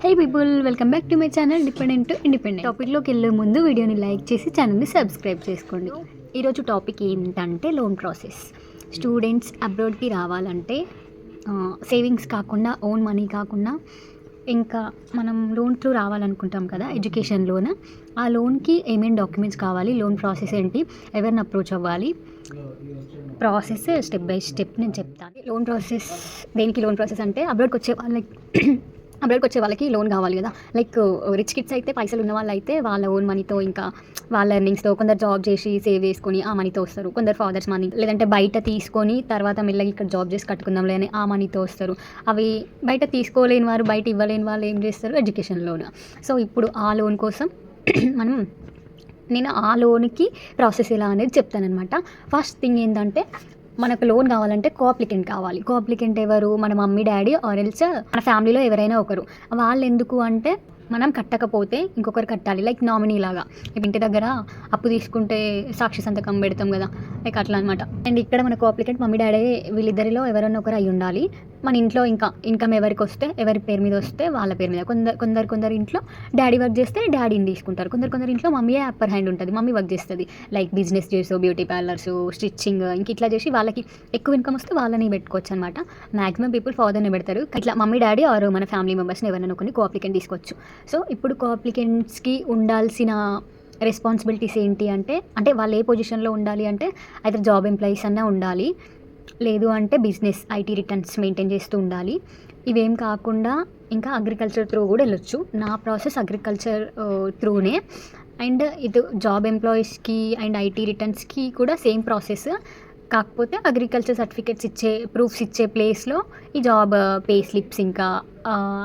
Hey people, welcome back to my channel dependent to independent. టాపిక్లోకి వెళ్ళే ముందు వీడియోని లైక్ చేసి ఛానల్ని సబ్స్క్రైబ్ చేసుకోండి. ఈరోజు టాపిక్ ఏంటంటే లోన్ ప్రాసెస్. స్టూడెంట్స్ అబ్రాడ్కి రావాలంటే సేవింగ్స్ కాకుండా, ఓన్ మనీ కాకుండా, ఇంకా మనం లోన్ త్రూ రావాలనుకుంటాం కదా, ఎడ్యుకేషన్ లోన్. ఆ లోన్కి ఏమేమి డాక్యుమెంట్స్ కావాలి, లోన్ ప్రాసెస్ ఏంటి, ఎవరిని అప్రోచ్ అవ్వాలి, ప్రాసెస్ స్టెప్ బై స్టెప్ నేను చెప్తాను. లోన్ ప్రాసెస్ దేనికి? లోన్ ప్రాసెస్ అంటే అబ్రాడ్కి వచ్చే వాళ్ళకి లోన్ కావాలి కదా. లైక్ రిచ్ కిడ్స్ అయితే, పైసలు ఉన్న వాళ్ళు అయితే వాళ్ళ ఓన్ మనీతో, ఇంకా వాళ్ళ ఎర్నింగ్స్తో, కొందరు జాబ్ చేసి సేవ్ చేసుకొని ఆ మనీతో వస్తారు. కొందరు ఫాదర్స్ మనీ, లేదంటే బయట తీసుకొని తర్వాత మెల్లగా ఇక్కడ జాబ్ చేసి కట్టుకుందాం లేని ఆ మనీతో వస్తారు. అవి బయట తీసుకోలేని వారు, బయట ఇవ్వలేని వాళ్ళు ఏం చేస్తారు? Education loan. సో ఇప్పుడు ఆ లోన్ కోసం నేను ఆ లోన్కి ప్రాసెస్ ఎలా అనేది చెప్తానమాట. ఫస్ట్ థింగ్ ఏంటంటే, మనకు లోన్ కావాలంటే కోఅప్లికెంట్ కావాలి. కోఅప్లికెంట్ ఎవరు? మన మమ్మీ డాడీ ఆర్ ఎల్స్ మన ఫ్యామిలీలో ఎవరైనా ఒకరు. వాళ్ళు ఎందుకు అంటే, మనం కట్టకపోతే ఇంకొకరు కట్టాలి. లైక్ నామినీ లాగా. ఇంటి దగ్గర అప్పు తీసుకుంటే సాక్షి సంతకం పెడతాం కదా, లైక్ అట్లా అనమాట. అండ్ ఇక్కడ మన కోఅప్లికెంట్ మమ్మీ డాడీ, వీళ్ళిద్దరిలో ఎవరైనా ఒకరు అయి ఉండాలి. మన ఇంట్లో ఇంకా ఇన్కమ్ ఎవరికి వస్తే, ఎవరి పేరు మీద వస్తే వాళ్ళ పేరు మీద. కొందరు ఇంట్లో డాడీ వర్క్ చేస్తే డాడీని తీసుకుంటారు. కొందరు ఇంట్లో మమ్మీయే అప్పర్ హ్యాండ్ ఉంటుంది, మమ్మీ వర్క్ చేస్తుంది. లైక్ బిజినెస్ చేసో, బ్యూటీ పార్లర్స్, స్టిచ్చింగ్, ఇంక ఇట్లా చేసి వాళ్ళకి ఎక్కువ ఇన్కమ్ వస్తే వాళ్ళని పెట్టుకోవచ్చు అనమాట. మ్యాక్సిమం పీపుల్ ఫాదర్ని పెడతారు. ఇట్లా మమ్మీ డాడీ ఆర్ మన ఫ్యామిలీ మెంబర్స్ని ఎవరైనా కొన్ని కోఅప్లికెంట్ తీసుకోవచ్చు. సో ఇప్పుడు కోఅప్లికెంట్స్కి ఉండాల్సిన రెస్పాన్సిబిలిటీస్ ఏంటి అంటే వాళ్ళు ఏ పొజిషన్లో ఉండాలి అంటే, అయితే జాబ్ ఎంప్లాయీస్ అన్నా ఉండాలి, లేదు అంటే బిజినెస్ ఐటీ రిటర్న్స్ మెయింటైన్ చేస్తూ ఉండాలి. ఇవేం కాకుండా ఇంకా అగ్రికల్చర్ త్రూ కూడా వెళ్ళొచ్చు. నా ప్రాసెస్ అగ్రికల్చర్ త్రూనే. అండ్ ఇది జాబ్ ఎంప్లాయీస్కి అండ్ ఐటీ రిటర్న్స్కి కూడా సేమ్ ప్రాసెస్. కాకపోతే అగ్రికల్చర్ సర్టిఫికేట్స్ ప్రూఫ్స్ ఇచ్చే ప్లేస్లో ఈ జాబ్ పే స్లిప్స్, ఇంకా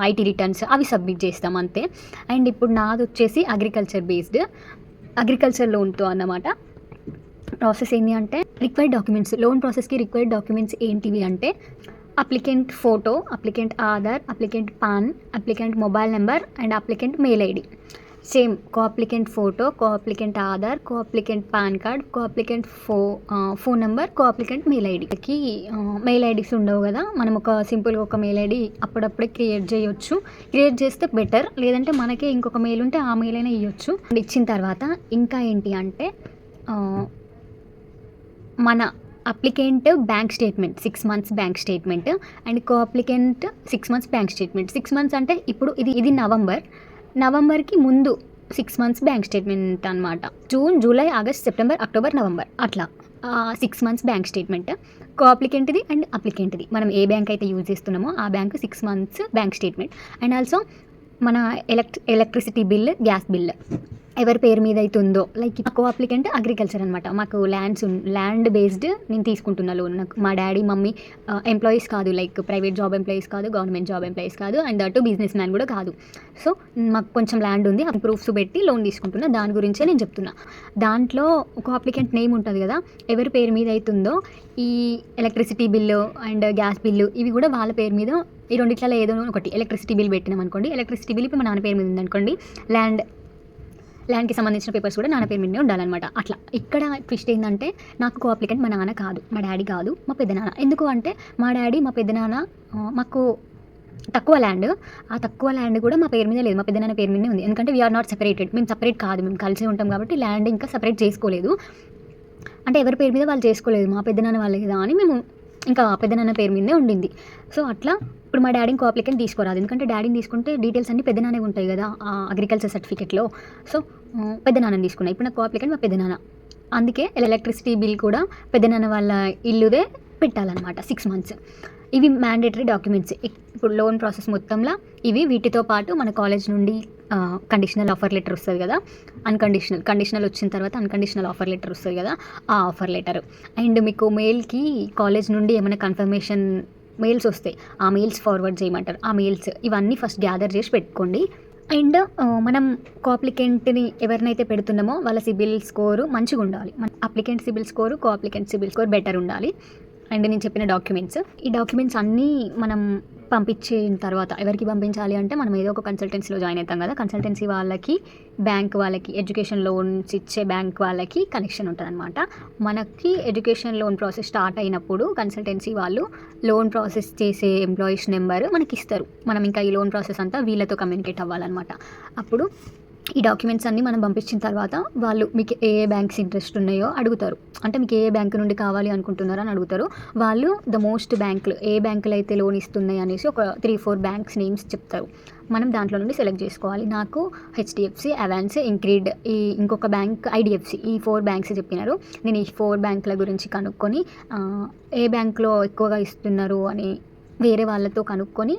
ఐటీ రిటర్న్స్ అవి సబ్మిట్ చేస్తాం అంతే. అండ్ ఇప్పుడు నాది వచ్చేసి అగ్రికల్చర్ బేస్డ్, అగ్రికల్చర్ లోన్తో అన్నమాట. ప్రాసెస్ ఏంటి అంటే, రిక్వైర్డ్ డాక్యుమెంట్స్, లోన్ ప్రాసెస్కి రిక్వైర్డ్ డాక్యుమెంట్స్ ఏంటివి అంటే, applicant photo, applicant Aadhaar, applicant PAN, applicant mobile number and applicant mail ID. Same coapplicant photo, coapplicant Aadhaar, coapplicant PAN card, coapplicant phone number, coapplicant mail ఐడికి mail IDs ఉండవు కదా, మనం ఒక సింపుల్గా ఒక మెయిల్ ఐడి అప్పుడప్పుడే క్రియేట్ చేయొచ్చు. క్రియేట్ చేస్తే బెటర్, లేదంటే మనకే ఇంకొక మెయిల్ ఉంటే ఆ మెయిల్ అయినా ఇవ్వచ్చు. ఇచ్చిన తర్వాత ఇంకా ఏంటి అంటే, మన applicant bank statement 6 months bank statement, and co-applicant 6 months bank statement. 6 months అంటే ఇప్పుడు ఇది నవంబర్కి ముందు 6 months బ్యాంక్ స్టేట్మెంట్ అనమాట. June, July, August, September, October, November అట్లా 6 months బ్యాంక్ స్టేట్మెంట్. కోఅప్లికెంట్ది అండ్ అప్లికెంట్ది, మనం ఏ బ్యాంక్ అయితే యూజ్ చేస్తున్నామో ఆ bank 6 months bank statement. And also మన ఎలక్ట్రిసిటీ బిల్, గ్యాస్ బిల్ ఎవరి పేరు మీద అయితే ఉందో, లైక్ కోఅప్లికెంట్ అగ్రికల్చర్ అనమాట. మాకు ల్యాండ్ బేస్డ్ నేను తీసుకుంటున్నా లోన్. నాకు మా డాడీ మమ్మీ ఎంప్లాయీస్ కాదు, లైక్ ప్రైవేట్ జాబ్ ఎంప్లాయీస్ కాదు, గవర్నమెంట్ జాబ్ ఎంప్లాయీస్ కాదు, అండ్ అటు బిజినెస్ మ్యాన్ కూడా కాదు. సో మాకు కొంచెం ల్యాండ్ ఉంది, ఆ ప్రూఫ్స్ పెట్టి లోన్ తీసుకుంటున్నా. దాని గురించే నేను చెప్తున్నా. దాంట్లో కోఅప్లికెంట్ నేమ్ ఉంటుంది కదా, ఎవరి పేరు మీద అవుతుందో ఈ electricity bill and gas bill ఇవి కూడా వాళ్ళ పేరు మీద, ఈ రెండిట్లలో ఏదో ఒకటి. ఎలక్ట్రిసిటీ బిల్ పెట్టినాం అనుకోండి, ఎలక్ట్రిసిటీ బిల్ ఇప్పుడు మా నాన్న పేరు మీద ఉందనుకోండి, ల్యాండ్కి సంబంధించిన పేపర్స్ కూడా నాన్న పేరు మీదే ఉండాలన్నమాట. అట్లా ఇక్కడ ట్విస్ట్ ఏంటంటే, నాకు కోఅప్లికెంట్ మా నాన్న కాదు, మా డాడీ కాదు, మా పెద్దనాన్న. ఎందుకు అంటే, మా డాడీ మా పెద్దనాన్న మాకు తక్కువ ల్యాండ్, ఆ తక్కువ ల్యాండ్ కూడా మా పేరు మీద లేదు, మా పెద్దనాన్న పేరు మీదే ఉంది. ఎందుకంటే వీఆర్ నాట్ సెపరేటెడ్, మేము సపరేట్ కాదు, మేము కలిసి ఉంటాం కాబట్టి ల్యాండ్ ఇంకా సపరేట్ చేసుకోలేదు. అంటే ఎవరి పేరు మీద వాళ్ళు చేసుకోలేదు, మా పెద్దనాన్న వాళ్ళే కదా అని మేము ఇంకా పెద్దనాన్న పేరు మీదే ఉండింది. సో అట్లా ఇప్పుడు మా డాడీని కోఅప్లికెంట్ తీసుకోరాదు, ఎందుకంటే డాడీని తీసుకుంటే డీటెయిల్స్ అన్నీ పెద్దనానే ఉంటాయి కదా ఆ అగ్రికల్చర్ సర్టిఫికేట్లో. సో పెద్దనాన్నని తీసుకున్నా. ఇప్పుడు నా కోఅప్లికెంట్ మా పెద్దనాన్న. అందుకే ఎలక్ట్రిసిటీ బిల్ కూడా పెద్దనాన్న వాళ్ళ ఇల్లుదే పెట్టాలన్నమాట 6 months. ఇవి మ్యాండేటరీ డాక్యుమెంట్స్ ఇప్పుడు లోన్ ప్రాసెస్ మొత్తంలో ఇవి. వీటితో పాటు మన కాలేజ్ నుండి కండిషనల్ ఆఫర్ లెటర్ వస్తుంది కదా, కండిషనల్ వచ్చిన తర్వాత అన్కండిషనల్ ఆఫర్ లెటర్ వస్తుంది కదా, ఆ ఆఫర్ లెటర్. అండ్ మీకు మెయిల్కి కాలేజ్ నుండి ఏమైనా కన్ఫర్మేషన్ మెయిల్స్ వస్తాయి, ఆ మెయిల్స్ ఫార్వర్డ్ చేయమంటారు. ఆ మెయిల్స్ ఇవన్నీ ఫస్ట్ గ్యాదర్ చేసి పెట్టుకోండి. అండ్ మనం కోఅప్లికెంట్ని ఎవరినైతే పెడుతున్నామో వాళ్ళ సిబిల్ స్కోరు మంచిగా ఉండాలి. మన applicant CIBIL score, co-applicant CIBIL score better ఉండాలి. అండ్ నేను చెప్పిన డాక్యుమెంట్స్, ఈ డాక్యుమెంట్స్ అన్నీ మనం పంపించిన తర్వాత ఎవరికి పంపించాలి అంటే మనం ఏదో ఒక కన్సల్టెన్సీలో జాయిన్ అవుతాం కదా, కన్సల్టెన్సీ వాళ్ళకి, బ్యాంక్ వాళ్ళకి, ఎడ్యుకేషన్ లోన్స్ ఇచ్చే బ్యాంక్ వాళ్ళకి కనెక్షన్ ఉంటుంది అనమాట. మనకి ఎడ్యుకేషన్ లోన్ ప్రాసెస్ స్టార్ట్ అయినప్పుడు కన్సల్టెన్సీ వాళ్ళు లోన్ ప్రాసెస్ చేసే ఎంప్లాయీస్ నెంబర్ మనకి ఇస్తారు. మనం ఇంకా ఈ లోన్ ప్రాసెస్ అంతా వీళ్ళతో కమ్యూనికేట్ అవ్వాలన్నమాట. అప్పుడు ఈ డాక్యుమెంట్స్ అన్నీ మనం పంపించిన తర్వాత వాళ్ళు మీకు ఏ బ్యాంక్స్ ఇంట్రెస్ట్ ఉన్నాయో అడుగుతారు. అంటే మీకు ఏ బ్యాంక్ నుండి కావాలి అనుకుంటున్నారో అని అడుగుతారు. వాళ్ళు ద మోస్ట్ బ్యాంకులు ఏ బ్యాంకులు అయితే లోన్ ఇస్తున్నాయి అనేసి ఒక 3-4 బ్యాంక్స్ నేమ్స్ చెప్తారు. మనం దాంట్లో నుండి సెలెక్ట్ చేసుకోవాలి. నాకు హెచ్డిఎఫ్సి, అవాన్స్, ఇంక్రీడ్, ఈ ఇంకొక బ్యాంక్ ఐడిఎఫ్సి, ఈ 4 బ్యాంక్స్ చెప్పినారు. నేను ఈ 4 బ్యాంకుల గురించి కనుక్కొని ఏ బ్యాంక్లో ఎక్కువగా ఇస్తున్నారు అని వేరే వాళ్ళతో కనుక్కొని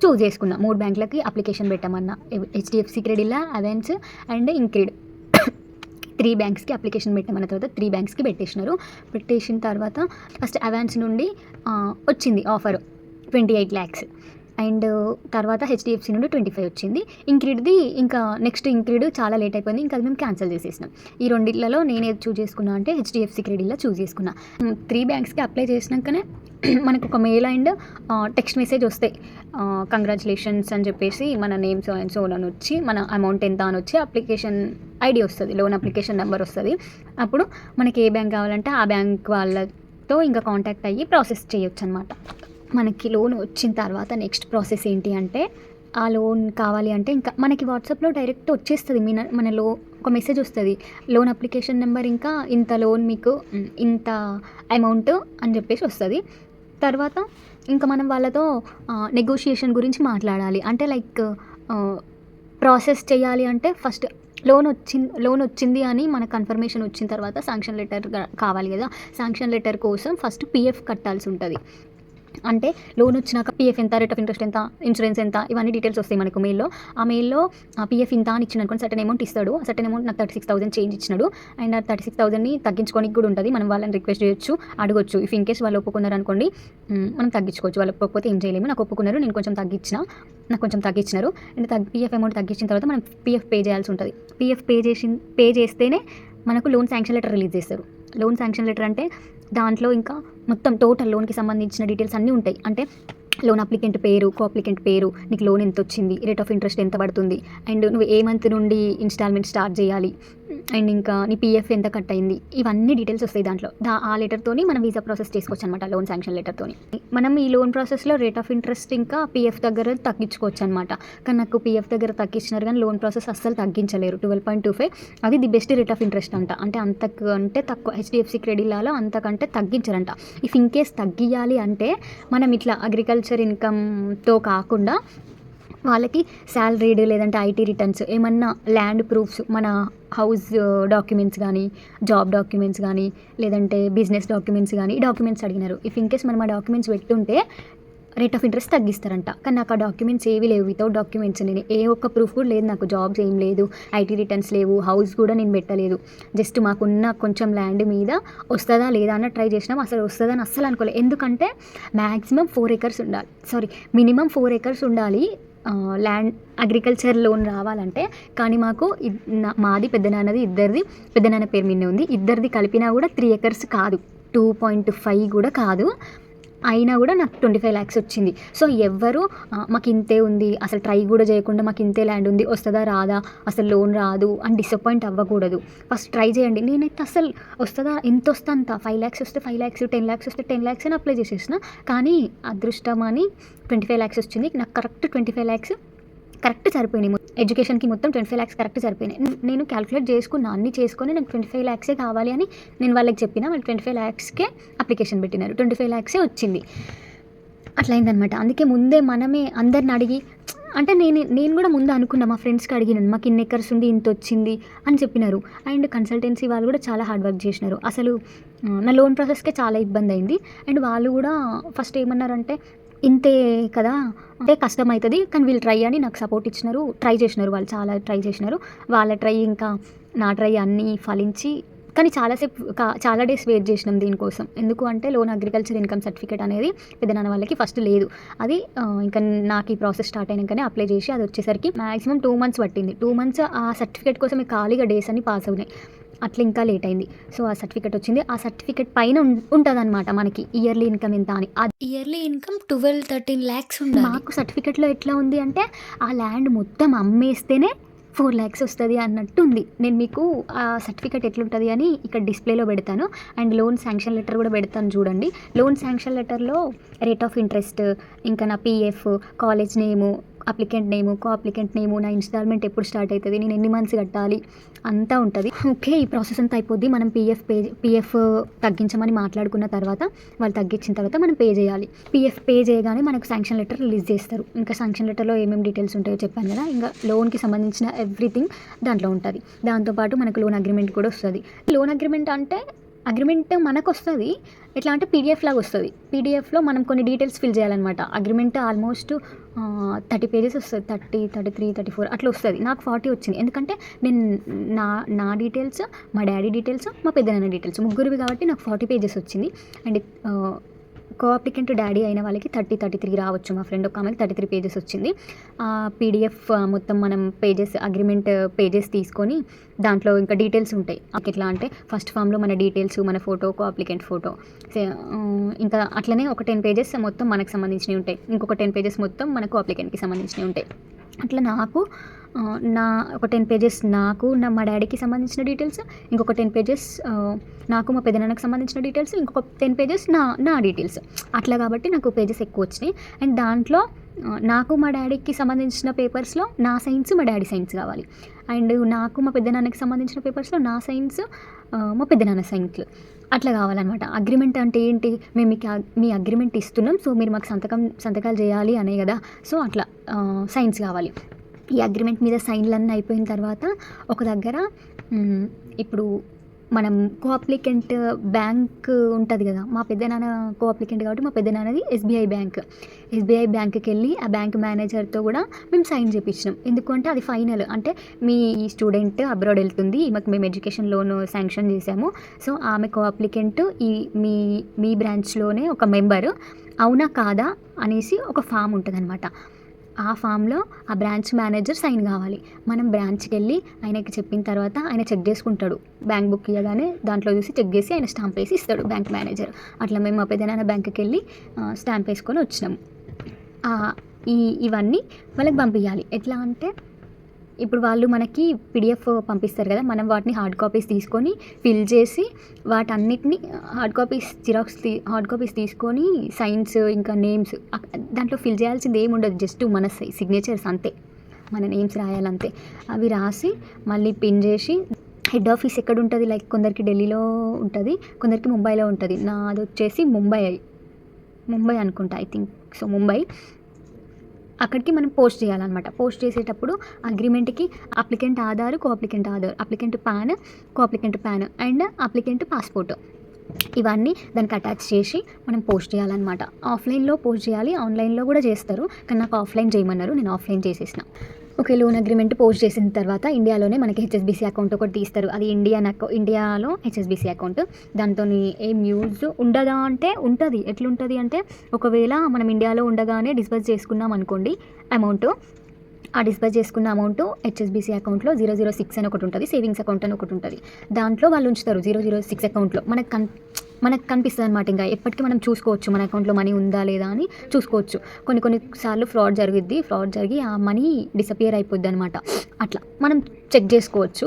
చూస్ చేసుకున్నా. 3 బ్యాంకులకి అప్లికేషన్ పెట్టమన్నా, హెచ్డిఎఫ్సి క్రెడిలా, అవాన్స్ అండ్ ఇంక్రీడ్ 3 బ్యాంక్స్కి అప్లికేషన్ పెట్టమన్న తర్వాత 3 బ్యాంక్స్కి పెట్టేసిన తర్వాత ఫస్ట్ అవాన్స్ నుండి వచ్చింది ఆఫర్ 28 lakhs అండ్ తర్వాత హెచ్డిఎఫ్సి నుండి 25 వచ్చింది. ఇంక్రీడ్ది ఇంకా నెక్స్ట్ ఇంక్రీడ్ చాలా లేట్ అయిపోయింది, ఇంకా అది మేము క్యాన్సిల్ చేసేసినాం. ఈ రెండిట్లలో నేను ఏది చూస్ చేసుకున్నా అంటే హెచ్డిఎఫ్సి క్రెడిట్లో చూస్ చేసుకున్నా. 3 బ్యాంక్స్కి అప్లై చేసినాకనే మనకు ఒక మెయిల్ అండ్ టెక్స్ట్ మెసేజ్ వస్తాయి. కంగ్రాచులేషన్స్ అని చెప్పేసి మన నేమ్స్ అండ్ సో అని వచ్చి మన అమౌంట్ ఎంత అని వచ్చి అప్లికేషన్ ఐడి వస్తుంది, లోన్ అప్లికేషన్ నెంబర్ వస్తుంది. అప్పుడు మనకి ఏ బ్యాంక్ కావాలంటే ఆ బ్యాంక్ వాళ్ళతో ఇంకా కాంటాక్ట్ అయ్యి ప్రాసెస్ చేయొచ్చు అనమాట. మనకి లోన్ వచ్చిన తర్వాత నెక్స్ట్ ప్రాసెస్ ఏంటి అంటే ఆ లోన్ కావాలి అంటే ఇంకా మనకి వాట్సాప్లో డైరెక్ట్ వచ్చేస్తుంది. మనలో ఒక మెసేజ్ వస్తుంది, లోన్ అప్లికేషన్ నెంబర్ ఇంకా ఇంత లోన్ మీకు ఇంత అమౌంట్ అని చెప్పేసి వస్తుంది. తర్వాత ఇంకా మనం వాళ్ళతో నెగోషియేషన్ గురించి మాట్లాడాలి. అంటే లైక్ ప్రాసెస్ చేయాలి అంటే ఫస్ట్ లోన్ వచ్చింది అని మనకు కన్ఫర్మేషన్ వచ్చిన తర్వాత శాంక్షన్ లెటర్ కావాలి కదా. శాంక్షన్ లెటర్ కోసం ఫస్ట్ పిఎఫ్ కట్టాల్సి ఉంటుంది. అంటే లోన్ వచ్చినాక పిఎఫ్ ఎంత, రేట్ ఆఫ్ ఇంట్రెస్ట్ ఎంత, ఇన్సూరెన్స్ ఎంత, ఇవన్నీ డీటెయిల్స్ వస్తాయి మనకు మెయిల్లో. ఆ మెయిల్లో పిఎఫ్ ఇంత అని ఇచ్చిన అనుకోండి, సర్టెన్ అమౌంట్ ఇస్తాడు. ఆ సర్టెన్ అమౌంట్ నాకు 36,000 చేంజ్ ఇచ్చినాడు. అండ్ ఆ 36,000ని తగ్గించుకోనికి కూడా ఉంటుంది. మనం వాళ్ళని రిక్వెస్ట్ చేయొచ్చు, అడగొచ్చు. ఇఫ్ ఇన్ కేస్ వాళ్ళు ఒప్పుకున్నారు అనుకోండి మనం తగ్గించుకోవచ్చు. వాళ్ళు ఒప్పుకోకపోతే ఏం చేయలేము. నాకు ఒప్పుకున్నారు, నేను కొంచెం తగ్గించినారు. అండ్ పిఎఫ్ అమౌంట్ తగ్గించిన తర్వాత మనం పిఎఫ్ పే చేయాల్సి ఉంటుంది. పిఎఫ్ పే చేస్తేనే మనకు లోన్ శాంక్షన్ లెటర్ రిలీజ్ చేస్తారు. లోన్ శాంక్షన్ లెటర్ అంటే దాంట్లో ఇంకా మొత్తం టోటల్ లోన్కి సంబంధించిన డీటెయిల్స్ అన్నీ ఉంటాయి. అంటే లోన్ అప్లికెంట్ పేరు, కో అప్లికెంట్ పేరు, నీకు లోన్ ఎంత వచ్చింది, రేట్ ఆఫ్ ఇంట్రెస్ట్ ఎంత పడుతుంది, అండ్ నువ్వు ఏ మంత్ నుండి ఇన్స్టాల్మెంట్ స్టార్ట్ చేయాలి, అండ్ ఇంకా నీ పిఎఫ్ ఎంత కట్ అయింది, ఇవన్నీ డీటెయిల్స్ వస్తాయి దాంట్లో. ఆ లెటర్తోని మనం వీసా ప్రాసెస్ చేసుకోవచ్చు అనమాట. లోన్ శాంక్షన్ లెటర్తోని మనం ఈ లోన్ ప్రాసెస్లో రేట్ ఆఫ్ ఇంట్రెస్ట్ ఇంకా పిఎఫ్ దగ్గర తగ్గించుకోవచ్చు అనమాట. కానీ నాకు పిఎఫ్ దగ్గర తగ్గించినారు కానీ లోన్ ప్రాసెస్ అస్సలు తగ్గించలేరు. 12.25 అది the best rate of interest అంట. అంటే అంతకంటే తక్కువ హెచ్డిఎఫ్సి క్రెడిట్లో అంతకంటే తగ్గించరంట. ఇఫ్ ఇన్ కేస్ తగ్గియాలి అంటే మనం ఇట్లా అగ్రికల్చర్ ఇన్కమ్తో కాకుండా వాళ్ళకి శాలరీడ్ లేదంటే ఐటీ రిటర్న్స్, ఏమన్నా ల్యాండ్ ప్రూఫ్స్, మన హౌస్ డాక్యుమెంట్స్ కానీ, జాబ్ డాక్యుమెంట్స్ కానీ, లేదంటే బిజినెస్ డాక్యుమెంట్స్ కానీ, ఈ డాక్యుమెంట్స్ అడిగినారు. ఇఫ్ ఇన్ కేస్ మనం ఆ డాక్యుమెంట్స్ పెట్టుంటే రేట్ ఆఫ్ ఇంట్రెస్ట్ తగ్గిస్తారంట. కానీ నాకు ఆ డాక్యుమెంట్స్ ఏవి లేవు. వితౌట్ డాక్యుమెంట్స్ నేను ఏ ఒక్క ప్రూఫ్ కూడా లేదు. నాకు జాబ్స్ ఏం లేదు, ఐటీ రిటర్న్స్ లేవు, హౌస్ కూడా నేను పెట్టలేదు. జస్ట్ మాకున్న కొంచెం ల్యాండ్ మీద వస్తుందా లేదా అన్న ట్రై చేసినాం. అసలు వస్తుందని అస్సలు అనుకోలేదు. ఎందుకంటే మ్యాక్సిమం 4 acres ఉండాలి, మినిమం 4 acres ఉండాలి ల్యాండ్ అగ్రికల్చర్ లోన్ రావాలంటే. కానీ మాకు మాది పెద్దనాన్నది, పెద్దనాన్న పేరు మీదే ఉంది. ఇద్దరిది కలిపినా కూడా 3 acres కాదు, 2.5 కూడా కాదు. అయినా కూడా నాకు 25 lakhs వచ్చింది. సో ఎవ్వరు మాకు ఇంతే ఉంది, అసలు ట్రై కూడా చేయకుండా మాకు ఇంతే ల్యాండ్ ఉంది, వస్తుందా రాదా, అసలు లోన్ రాదు అని డిసప్పాయింట్ అవ్వకూడదు. ఫస్ట్ ట్రై చేయండి. నేనైతే అసలు వస్తుందా, ఎంత వస్తే అంత, 5 lakhs వస్తే 5 lakhs, 10 lakhs వస్తే 10 lakhs అని అప్లై చేసేసిన. కానీ అదృష్టం అని 25 lakhs వచ్చింది. నాకు కరెక్ట్ 25 lakhs కరెక్ట్ సరిపోయినాయి. ఎడ్యుకేషన్కి మొత్తం 25 lakhs కరెక్ట్ సరిపోయినాయి. నేను క్యాలిక్యులేట్ చేసుకున్నా, అన్నీ చేసుకొని నాకు 25 lakhs కావాలి అని నేను వాళ్ళకి చెప్పిన. వాళ్ళు 25 lakhsకే అప్లికేషన్ పెట్టినారు. 25 lakhs వచ్చింది. అట్లా అయిందనమాట. అందుకే ముందే మనమే అందరిని అడిగి, అంటే నేను కూడా ముందు అనుకున్నా, మా ఫ్రెండ్స్కి అడిగినాను, మాకు ఇన్ని ఎకర్స్ ఉంది, ఇంత వచ్చింది అని చెప్పినారు. అండ్ కన్సల్టెన్సీ వాళ్ళు కూడా చాలా హార్డ్ వర్క్ చేసినారు. అసలు నా లోన్ ప్రాసెస్కే చాలా ఇబ్బంది అయింది. అండ్ వాళ్ళు కూడా ఫస్ట్ ఏమన్నారంటే, ఇంతే కదా, అంటే కష్టం అవుతుంది కానీ వీళ్ళు ట్రై అని నాకు సపోర్ట్ ఇచ్చినారు. ట్రై చేసినారు, వాళ్ళు చాలా ట్రై చేసినారు. వాళ్ళ ట్రై ఇంకా నా ట్రై అన్నీ ఫలించి, కానీ చాలా డేస్ వెయిట్ చేసినాం దీనికోసం. ఎందుకు అంటే లోన్ అగ్రికల్చర్ ఇన్కమ్ సర్టిఫికేట్ అనేది పెద్దనాన్న వాళ్ళకి ఫస్ట్ లేదు. అది ఇంకా నాకు ఈ ప్రాసెస్ స్టార్ట్ అయినాకనే అప్లై చేసి అది వచ్చేసరికి మ్యాక్సిమం 2 months పట్టింది. 2 months ఆ సర్టిఫికేట్ కోసం ఖాళీగా డేస్ అన్ని పాస్ అవునాయి. అట్లా ఇంకా లేట్ అయింది. సో ఆ సర్టిఫికేట్ వచ్చింది. ఆ సర్టిఫికేట్ పైన ఉంటుంది అనమాట మనకి ఇయర్లీ ఇన్కమ్ ఎంత అని. అది ఇయర్లీ ఇన్కమ్ 12-13 lakhs ఉండాలి. మాకు సర్టిఫికేట్లో ఎట్లా ఉంది అంటే ఆ ల్యాండ్ మొత్తం అమ్మేస్తేనే 4 lakhs వస్తుంది అన్నట్టు ఉంది. నేను మీకు ఆ సర్టిఫికేట్ ఎట్లుంటుంది అని ఇక్కడ డిస్ప్లేలో పెడతాను. అండ్ లోన్ శాంక్షన్ లెటర్ కూడా పెడతాను చూడండి. లోన్ శాంక్షన్ లెటర్లో రేట్ ఆఫ్ ఇంట్రెస్ట్, ఇంకా నా పీఎఫ్, కాలేజ్ నేము, అప్లికెంట్ నేము, కో అప్లికెంట్ నేము, నా ఇన్స్టాల్మెంట్ ఎప్పుడు స్టార్ట్ అవుతుంది, నేను ఎన్ని మంత్స్ కట్టాలి అంతా ఉంటుంది. ఓకే, ఈ ప్రాసెస్ అంతా అయిపోద్ది. మనం పీఎఫ్ తగ్గించమని మాట్లాడుకున్న తర్వాత వాళ్ళు తగ్గించిన తర్వాత మనం పే చేయాలి. పీఎఫ్ పే చేయగానే మనకు శాంక్షన్ లెటర్ రిలీజ్ చేస్తారు. ఇంకా శాంక్షన్ లెటర్లో ఏమేమి డీటెయిల్స్ ఉంటాయో చెప్పాను కదా, ఇంకా లోన్కి సంబంధించిన ఎవ్రీథింగ్ దాంట్లో ఉంటుంది. దాంతోపాటు మనకు లోన్ అగ్రిమెంట్ కూడా వస్తుంది. లోన్ అగ్రిమెంట్ అంటే అగ్రిమెంట్ మనకు వస్తుంది ఎట్లా అంటే పీడిఎఫ్ లాగా వస్తుంది. పీడిఎఫ్లో మనం కొన్ని డీటెయిల్స్ ఫిల్ చేయాలన్నమాట. అగ్రిమెంట్ ఆల్మోస్ట్ 30 pages వస్తుంది, 30, 33, 34 అట్లా వస్తుంది. నాకు 40 వచ్చింది. ఎందుకంటే నేను నా డీటెయిల్స్, మా డాడీ డీటెయిల్స్, మా పెద్దనాన్న డీటెయిల్స్ ముగ్గురివి కాబట్టి నాకు 40 pages వచ్చింది. అండ్ కో అప్లికెంట్ డాడీ అయిన వాళ్ళకి 33 రావచ్చు. మా ఫ్రెండ్ ఒక ఆమెకి 33 pages వచ్చింది. పీడిఎఫ్ మొత్తం మనం అగ్రిమెంట్ పేజెస్ తీసుకొని దాంట్లో ఇంకా డీటెయిల్స్ ఉంటాయి. ఎట్లా అంటే ఫస్ట్ ఫామ్లో మన డీటెయిల్స్, మన ఫోటో, కో అప్లికెంట్ ఫోటో, ఇంకా అట్లనే ఒక 10 pages మొత్తం మనకు సంబంధించినవి ఉంటాయి. ఇంకొక 10 pages మొత్తం మన కో అప్లికెంట్కి సంబంధించినవి ఉంటాయి. అట్లా నాకు ఒక 10 pages నాకు మా డాడీకి సంబంధించిన డీటెయిల్స్, ఇంకొక 10 pages నాకు మా పెదనాన్నకి సంబంధించిన డీటెయిల్స్, ఇంకొక 10 pages నా డీటెయిల్స్. అట్లా కాబట్టి నాకు పేజెస్ ఎక్కువ వచ్చినాయి. అండ్ దాంట్లో నాకు మా డాడీకి సంబంధించిన పేపర్స్లో నా సైన్స్, మా డాడీ సైన్స్ కావాలి. అండ్ నాకు మా పెద్దనాన్నకి సంబంధించిన పేపర్స్లో నా సైన్స్, మా పెద్దనాన్న సైన్స్లు అట్లా కావాలన్నమాట. అగ్రిమెంట్ అంటే ఏంటి, మేము మీ అగ్రిమెంట్ ఇస్తున్నాం, సో మీరు మాకు సంతకాలు చేయాలి అనే కదా. సో అట్లా సైన్స్ కావాలి. ఈ అగ్రిమెంట్ మీద సైన్లన్నీ అయిపోయిన తర్వాత ఒక దగ్గర ఇప్పుడు మనం కో అప్లికెంట్ బ్యాంక్ ఉంటుంది కదా, మా పెద్దనాన్న కో అప్లికెంట్ కాబట్టి మా పెద్దనాన్నది ఎస్బీఐ బ్యాంక్కి వెళ్ళి ఆ బ్యాంక్ మేనేజర్తో కూడా మేము సైన్ చేయించినాం. ఎందుకంటే అది ఫైనల్, అంటే మీ స్టూడెంట్ అబ్రాడ్ వెళ్తుంది, మేము ఎడ్యుకేషన్ లోన్ శాంక్షన్ చేసాము, సో ఆమె కో అప్లికెంట్ మీ బ్రాంచ్లోనే ఒక మెంబరు, అవునా కాదా అనేసి ఒక ఫామ్ ఉంటుంది అనమాట. ఆ ఫామ్లో ఆ బ్రాంచ్ మేనేజర్ సైన్ కావాలి. మనం బ్రాంచ్కి వెళ్ళి ఆయనకి చెప్పిన తర్వాత ఆయన చెక్ చేసుకుంటాడు. బ్యాంక్ బుక్ ఇవ్వగానే దాంట్లో చూసి చెక్ చేసి ఆయన స్టాంప్ వేసి ఇస్తాడు బ్యాంక్ మేనేజర్. అట్లా మేము మా పెద్దనాన్న బ్యాంక్కి వెళ్ళి స్టాంప్ వేసుకొని వచ్చినాము. ఇవన్నీ వాళ్ళకి పంపించాలి. ఎట్లా అంటే ఇప్పుడు వాళ్ళు మనకి పీడిఎఫ్ పంపిస్తారు కదా, మనం వాటిని హార్డ్ కాపీస్ తీసుకొని ఫిల్ చేసి వాటన్నిటిని హార్డ్ కాపీస్ తీసుకొని సైన్స్ ఇంకా నేమ్స్ దాంట్లో ఫిల్ చేయాల్సింది ఏమి ఉండదు, జస్ట్ మన సిగ్నేచర్స్ అంతే, మన నేమ్స్ రాయాలంతే. అవి రాసి మళ్ళీ పిన్ చేసి హెడ్ ఆఫీస్ ఎక్కడ ఉంటుంది, లైక్ కొందరికి ఢిల్లీలో ఉంటుంది, కొందరికి ముంబైలో ఉంటుంది. నాది వచ్చేసి ముంబై అనుకుంటా, ఐ థింక్ సో ముంబై. అక్కడికి మనం పోస్ట్ చేయాలన్నమాట. పోస్ట్ చేసేటప్పుడు అగ్రిమెంట్కి applicant Aadhaar, co applicant Aadhaar, applicant PAN, co applicant PAN and applicant passport, ఇవన్నీ దానికి అటాచ్ చేసి మనం పోస్ట్ చేయాలన్నమాట. ఆఫ్లైన్లో పోస్ట్ చేయాలి, ఆన్లైన్లో కూడా చేస్తారు, కానీ నాకు ఆఫ్లైన్ చేయమన్నారు, నేను ఆఫ్లైన్ చేసేసిన. ఓకే, లోన్ అగ్రిమెంట్ పోస్ట్ చేసిన తర్వాత ఇండియాలోనే మనకి హెచ్ఎస్బీసీ అకౌంట్ ఒకటి తీస్తారు. అది ఇండియాలో హెచ్ఎస్బీసీ అకౌంట్. దాంతో ఏం యూజ్ ఉండదా అంటే ఉంటుంది. ఎట్లుంటుంది అంటే ఒకవేళ మనం ఇండియాలో ఉండగానే డిస్బర్స్ చేసుకున్నాం అనుకోండి అమౌంట్, ఆ డిస్బర్స్ చేసుకున్న అమౌంట్ హెచ్ఎస్బీసీ అకౌంట్లో 006 అని ఒకటి ఉంటుంది, సేవింగ్స్ అకౌంట్ అని ఒకటి ఉంటుంది. దాంట్లో వాళ్ళు ఉంచుతారు 006 అకౌంట్లో. మనకు కనిపిస్తుంది అనమాట. ఇంకా ఎప్పటికీ మనం చూసుకోవచ్చు మన అకౌంట్లో మనీ ఉందా లేదా అని చూసుకోవచ్చు. కొన్నిసార్లు ఫ్రాడ్ జరిగి ఆ మనీ డిసపియర్ అయిపోద్ది అనమాట. అట్లా మనం చెక్ చేసుకోవచ్చు.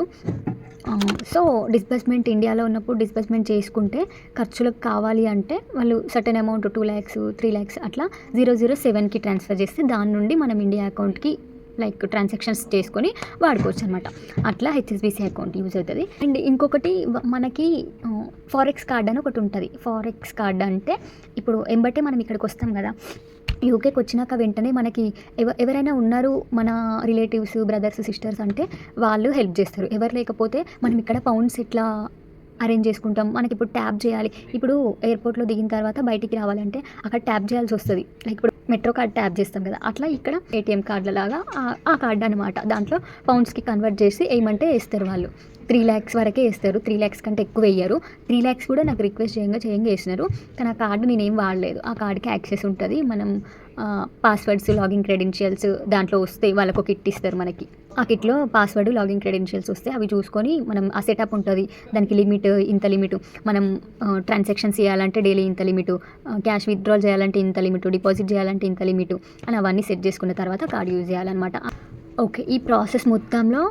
సో డిస్బర్స్మెంట్ ఇండియాలో ఉన్నప్పుడు డిస్బర్స్మెంట్ చేసుకుంటే ఖర్చులకు కావాలి అంటే వాళ్ళు సర్టెన్ అమౌంట్ 2 lakhs 3 lakhs అట్లా 007కి ట్రాన్స్ఫర్ చేస్తే దాని నుండి మనం ఇండియా అకౌంట్కి లైక్ ట్రాన్సాక్షన్స్ చేసుకొని వాడుకోవచ్చు అనమాట. అట్లా హెచ్ఎస్బీసీ అకౌంట్ యూజ్ అవుతుంది. అండ్ ఇంకొకటి మనకి ఫారెక్స్ కార్డ్ అని ఒకటి ఉంటుంది. ఫారెక్స్ కార్డ్ అంటే ఇప్పుడు ఎంబటే మనం ఇక్కడికి వస్తాం కదా, యూకేకి వచ్చినాక వెంటనే మనకి ఎవరైనా ఉన్నారు మన రిలేటివ్స్, బ్రదర్స్, సిస్టర్స్ అంటే వాళ్ళు హెల్ప్ చేస్తారు. ఎవరు లేకపోతే మనం ఇక్కడ పౌండ్స్ ఎట్లా అరేంజ్ చేసుకుంటాం. మనకి ఇప్పుడు ట్యాప్ చేయాలి. ఇప్పుడు ఎయిర్పోర్ట్లో దిగిన తర్వాత బయటికి రావాలంటే అక్కడ ట్యాప్ చేయాల్సి వస్తుంది. లైక్ ఇప్పుడు మెట్రో కార్డ్ ట్యాప్ చేస్తాం కదా, అట్లా ఇక్కడ ఏటీఎం కార్డుల లాగా ఆ కార్డు అనమాట. దాంట్లో పౌండ్స్కి కన్వర్ట్ చేసి వేయమంటే వేస్తారు వాళ్ళు. 3 lakhs వరకే వేస్తారు, 3 lakhs కంటే ఎక్కువ వేయరు. 3 lakhs కూడా నాకు రిక్వెస్ట్ చేయంగా వేసినారు, కానీ ఆ కార్డు నేనేం వాడలేదు. ఆ కార్డుకి యాక్సెస్ ఉంటుంది, మనం పాస్వర్డ్స్, లాగిన్ క్రెడెన్షియల్స్ దాంట్లో వస్తే వాళ్ళకు ఒక కిట్ ఇస్తారు మనకి. ఆ కిట్లో పాస్వర్డ్, లాగిన్ క్రెడెన్షియల్స్ వస్తే అవి చూసుకొని మనం ఆ సెటప్ ఉంటుంది. దానికి లిమిట్ ఇంత లిమిట్, మనం ట్రాన్సాక్షన్స్ చేయాలంటే డైలీ ఇంత లిమిట్, క్యాష్ విత్డ్రాల్ చేయాలంటే ఇంత లిమిట్, డిపాజిట్ చేయాలంటే ఇంత లిమిట్ అని అవన్నీ సెట్ చేసుకున్న తర్వాత కార్డు యూజ్ చేయాలన్నమాట. ఓకే, ఈ ప్రాసెస్ మొత్తంలో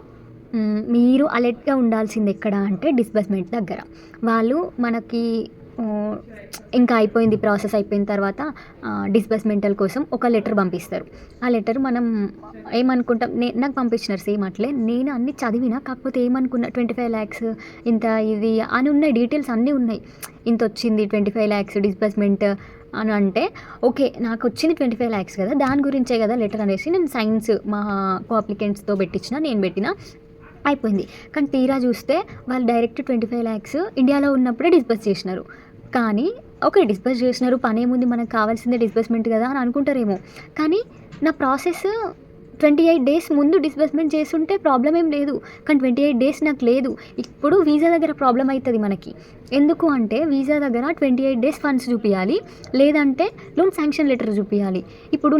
మీరు అలర్ట్గా ఉండాల్సింది ఎక్కడ అంటే డిస్బర్స్మెంట్ దగ్గర. వాళ్ళు మనకి ఇంకా అయిపోయింది, ప్రాసెస్ అయిపోయిన తర్వాత డిస్బర్స్మెంటల్ కోసం ఒక లెటర్ పంపిస్తారు. ఆ లెటర్ మనం ఏమనుకుంటాం, నాకు పంపించినారు సేమ్ అట్లే. నేను అన్నీ చదివినా, కాకపోతే ఏమనుకున్నా 25 lakhs ఇంత ఇది అని ఉన్నాయి, డీటెయిల్స్ అన్నీ ఉన్నాయి. ఇంత వచ్చింది 25 lakhs డిస్బర్స్మెంట్ అని అంటే ఓకే, నాకు వచ్చింది 25 lakhs కదా, దాని గురించే కదా లెటర్ అనేసి నేను సైన్స్ మా కోఅప్లికెంట్స్తో పెట్టించిన, నేను పెట్టిన, అయిపోయింది. కానీ తీరా చూస్తే వాళ్ళు డైరెక్ట్ 25 lakhs ఇండియాలో ఉన్నప్పుడే డిస్బర్స్ చేసినారు. కానీ ఓకే, డిస్బర్స్ చేసినారు, పని ఏముంది, మనకు కావాల్సిందే డిస్బర్స్మెంట్ కదా అని అనుకుంటారేమో. కానీ నా ప్రాసెస్ 28 days ముందు డిస్బర్స్మెంట్ చేస్తుంటే ప్రాబ్లం ఏం లేదు. కానీ 28 days నాకు లేదు. ఇప్పుడు వీసా దగ్గర ప్రాబ్లం అవుతుంది మనకి. ఎందుకు అంటే వీసా దగ్గర 28 days ఫండ్స్ చూపించాలి, లేదంటే లోన్ శాంక్షన్ లెటర్ చూపించాలి. ఇప్పుడు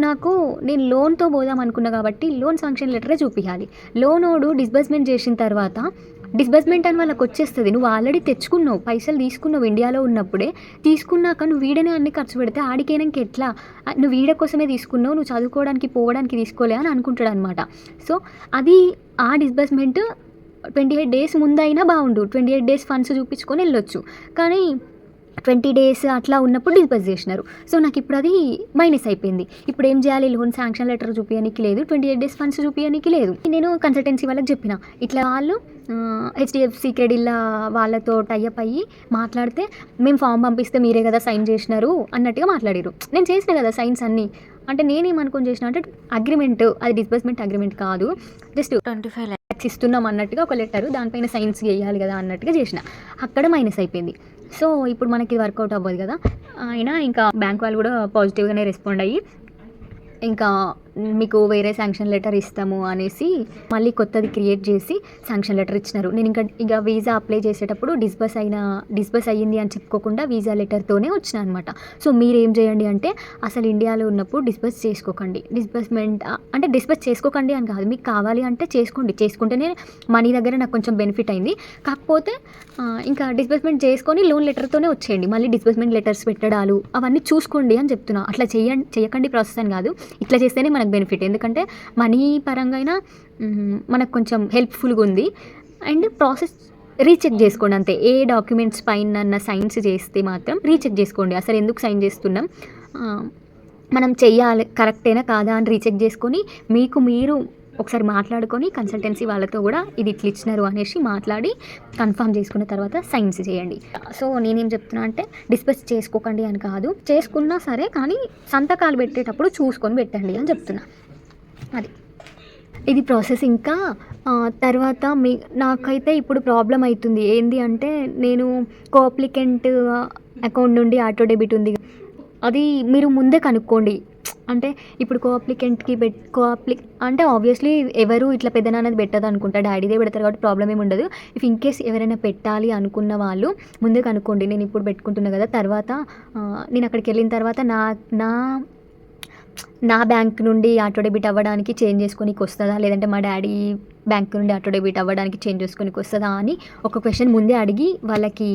నేను లోన్తో పోదాం అనుకున్నా కాబట్టి లోన్ శాంక్షన్ లెటరే చూపించాలి. లోనోడు డిస్బర్స్మెంట్ చేసిన తర్వాత డిస్బర్స్మెంట్ అని వాళ్ళకి వచ్చేస్తుంది. నువ్వు ఆల్రెడీ తెచ్చుకున్నావు, పైసలు తీసుకున్నావు ఇండియాలో ఉన్నప్పుడే. తీసుకున్నాక నువ్వు వీడనే అన్ని ఖర్చు పెడితే ఆడికైనాక ఎట్లా, నువ్వు వీడ కోసమే తీసుకున్నావు, నువ్వు చదువుకోవడానికి పోవడానికి తీసుకోలే అని అనుకుంటాడు అనమాట. సో అది ఆ డిస్బర్స్మెంట్ 28 days ముందైనా బాగుండు, 28 days ఫండ్స్ చూపించుకొని వెళ్ళొచ్చు. కానీ 20 days అట్లా ఉన్నప్పుడు డిస్బర్స్ చేసినారు. సో నాకు ఇప్పుడు అది మైనస్ అయిపోయింది. ఇప్పుడు ఏం చేయాలి, లోన్ శాంక్షన్ లెటర్ చూపించడానికి లేదు, 28 days ఫండ్స్ చూపించడానికి లేదు. నేను కన్సల్టెన్సీ వాళ్ళకి చెప్పిన, ఇట్లా వాళ్ళు HDFC క్రెడిట్ వాళ్ళతో టైఅప్ అయ్యి మాట్లాడితే, మేము ఫామ్ పంపిస్తే మీరే కదా సైన్ చేసినారు అన్నట్టుగా మాట్లాడారు. నేను చేసిన కదా సైన్స్ అన్నీ. అంటే నేనేమనుకొని చేసిన అంటే అగ్రిమెంట్, అది డిస్బర్స్మెంట్ అగ్రిమెంట్ కాదు, జస్ట్ 25 lakhs ఇస్తున్నాం అన్నట్టుగా ఒక లెటర్, దానిపైన సైన్స్ చేయాలి కదా అన్నట్టుగా చేసిన. అక్కడ మైనస్ అయిపోయింది. సో ఇప్పుడు మనకి వర్కౌట్ అవ్వదు కదా. అయినా ఇంకా బ్యాంక్ వాళ్ళు కూడా పాజిటివ్గానే రెస్పాండ్ అయ్యి ఇంకా మీకు వేరే శాంక్షన్ లెటర్ ఇస్తాము అనేసి మళ్ళీ కొత్తది క్రియేట్ చేసి శాంక్షన్ లెటర్ ఇచ్చినారు. నేను ఇంకా వీసా అప్లై చేసేటప్పుడు డిస్బర్స్ అయ్యింది అని చెప్పుకోకుండా వీసా లెటర్తోనే వచ్చిన అనమాట. సో మీరు ఏం చేయండి అంటే, అసలు ఇండియాలో ఉన్నప్పుడు డిస్బర్స్ చేసుకోకండి. డిస్బర్స్ చేసుకోకండి అని కాదు, మీకు కావాలి అంటే చేసుకోండి, చేసుకుంటేనే మనీ దగ్గర నాకు కొంచెం బెనిఫిట్ అయింది. కాకపోతే ఇంకా డిస్బర్స్మెంట్ చేసుకొని లోన్ లెటర్తోనే వచ్చేయండి. మళ్ళీ డిస్బర్స్మెంట్ లెటర్స్ పెట్టడాలు అవన్నీ చూసుకోండి అని చెప్తున్నా. అట్లా చేయకండి ప్రాసెస్ అని కాదు, ఇట్లా చేస్తేనే మనకు బెనిఫిట్. ఎందుకంటే మనీ పరంగా అయినా మనకు కొంచెం హెల్ప్ఫుల్గా ఉంది. అండ్ ప్రాసెస్ రీచెక్ చేసుకోండి అంతే. ఏ డాక్యుమెంట్స్ పైన సైన్స్ చేస్తే మాత్రం రీచెక్ చేసుకోండి, అసలు ఎందుకు సైన్ చేస్తున్నాం, మనం చెయ్యాలి కరెక్టేనా కాదా అని రీచెక్ చేసుకొని మీరు ఒకసారి మాట్లాడుకొని కన్సల్టెన్సీ వాళ్ళతో కూడా ఇది ఇట్లా ఇచ్చినారు అనేసి మాట్లాడి కన్ఫర్మ్ చేసుకున్న తర్వాత సైన్స్ చేయండి. సో నేనేం చెప్తున్నా అంటే, డిస్బర్స్ చేసుకోకండి అని కాదు, చేసుకున్నా సరే కానీ సంతకాలు పెట్టేటప్పుడు చూసుకొని పెట్టండి అని చెప్తున్నా. అది ఇది ప్రాసెస్. ఇంకా తర్వాత నాకైతే ఇప్పుడు ప్రాబ్లం అవుతుంది ఏంది అంటే, నేను కోఅప్లికెంట్ అకౌంట్ నుండి ఆటో డెబిట్ ఉంది, అది మీరు ముందే కనుక్కోండి. అంటే ఇప్పుడు కోఅప్లికెంట్కి అంటే ఆబ్వియస్లీ ఎవరు ఇట్లా పెద్దనాన్నది పెట్టదు అనుకుంటా, డాడీదే పెడతారు కాబట్టి ప్రాబ్లం ఏమి ఉండదు. ఇఫ్ ఇన్ కేస్ ఎవరైనా పెట్టాలి అనుకున్న వాళ్ళు ముందే కనుక్కోండి. నేను ఇప్పుడు పెట్టుకుంటున్నా కదా, తర్వాత నేను అక్కడికి వెళ్ళిన తర్వాత నా బ్యాంక్ నుండి ఆటో డెబిట్ అవ్వడానికి చేంజ్ చేసుకోనికి వస్తుందా, లేదంటే మా డాడీ బ్యాంక్ నుండి ఆటో డెబిట్ అవ్వడానికి చేంజ్ చేసుకోనికి వస్తుందా అని ఒక క్వశ్చన్ ముందే అడిగి వాళ్ళకి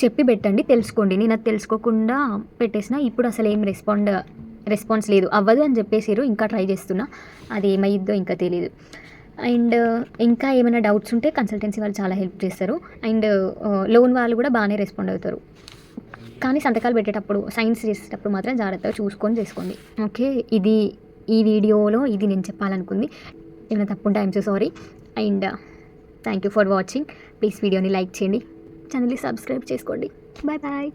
చెప్పి పెట్టండి, తెలుసుకోండి. నేను అది తెలుసుకోకుండా పెట్టేసిన, ఇప్పుడు అసలు ఏం రెస్పాన్స్ లేదు, అవ్వదు అని చెప్పేసారు. ఇంకా ట్రై చేస్తున్నా, అది ఏమైద్దో ఇంకా తెలియదు. అండ్ ఇంకా ఏమైనా డౌట్స్ ఉంటే కన్సల్టెన్సీ వాళ్ళు చాలా హెల్ప్ చేస్తారు. అండ్ లోన్ వాళ్ళు కూడా బాగానే రెస్పాండ్ అవుతారు. కానీ సంతకాలు పెట్టేటప్పుడు, సైన్స్ చేసేటప్పుడు మాత్రం జాగ్రత్తగా చూసుకొని చేసుకోండి. ఓకే, ఈ వీడియోలో ఇది నేను చెప్పాలనుకుంది. ఏమైనా తప్పుంటే I'm so sorry. And thank you for watching. Please వీడియోని లైక్ చేయండి, ఛానల్ని సబ్స్క్రైబ్ చేసుకోండి. Bye bye.